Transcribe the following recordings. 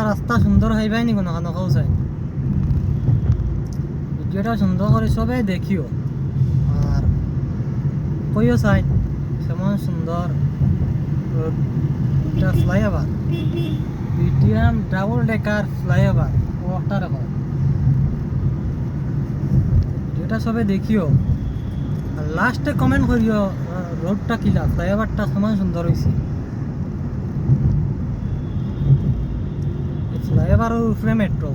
রাস্তা সুন্দর হইবাই নি কোনো খানো খাও চাই ভিডিওটা সুন্দর করে সবাই দেখিও আর কইও চাই কেমন সুন্দর এটা flyover BTM double decker flyover ও একটা রেকর্ড ভিডিওটা সবাই দেখিও আর লাস্টে কমেন্ট করিও রোডটা কিলা ফ্লাইওভারটা কেমন সুন্দর হয়েছে ফ্লাইওভারের উপরে মেট্রো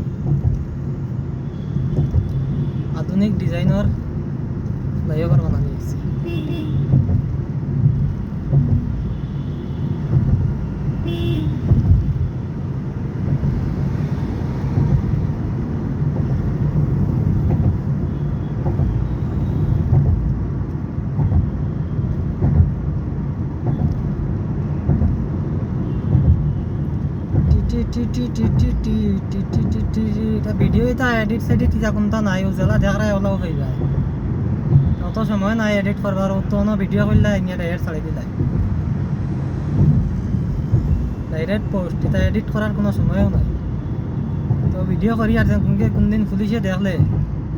আধুনিক ডিজাইনের ফ্লাইওভার বানানো হয়েছে ভিডিও এটা এডিট সেডিট ইটা কোনটা নাই উজালা দেখায় ওলাও হয়ে যায় অত সময় নাই এডিট করবার তো ভিডিও করলে ইয়ে ডাইরেক্ট ছাড়ি দিলাই ডাইরেক্ট পোস্ট এটা এডিট করার কোনো সময়ও নাই তো ভিডিও করি আর কোনদিন পুলিশে দেখলে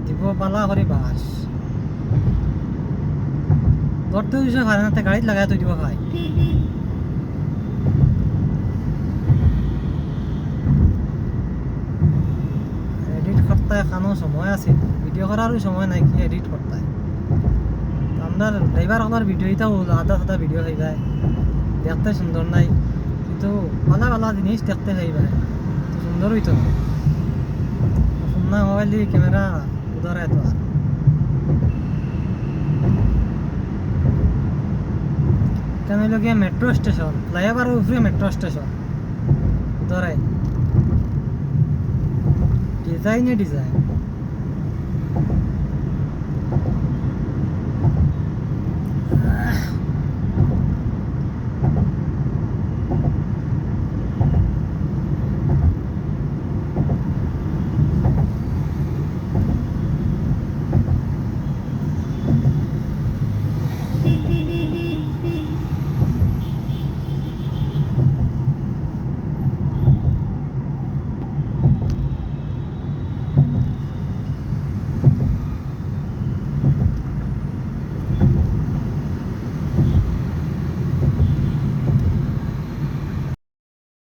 দিব পালা করে বাস ধরতে দিছে ভাড়া নাতে গাড়িত লাগাই তুই দিব ভাই এডিট করতে এখানো সময় আছে ভিডিও করারও সময় নাই কি এডিট করতে আমরা ড্রাইভার আমার ভিডিও এটা আধা আধা ভিডিও হয়ে যায় দেখতে সুন্দর নাই কিন্তু ভালো ভালো জিনিস দেখতে হয়ে যায় সুন্দর হইতো না মোবাইল দিয়ে ক্যামেরা উদার এত আর কেন হইল গিয়ে মেট্রো স্টেশন ফ্লাইওভারের উপরে মেট্রো স্টেশন উদারাই ডিজাইনে ডিজাইন